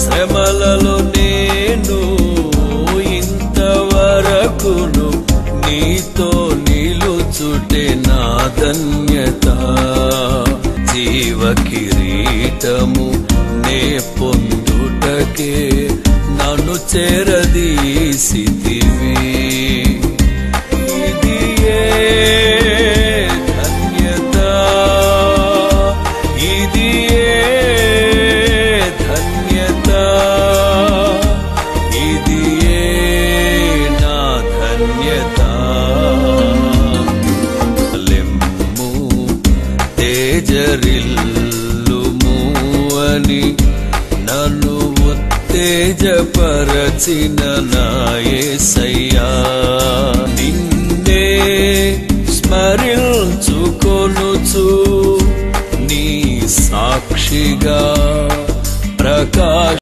శ్రమలలో నేను ఇంతవరకును నీతో నిలుచుటే నా ధన్యత. జీవ కిరీటము నే పొందుటకే నన్ను చేరదీసితివి. ఇది ఏ ధన్యత, ఇది ఏ ధన్యత, ఇది ఏ నా ధన్యత. లెమ్ము తేజరిల్లుము అని నన్ను ఉత్తేజపరచిన నా యేసయ్యా. నిన్నే స్మరించుకొనుచు నీ సాక్షిగా ప్రకాశ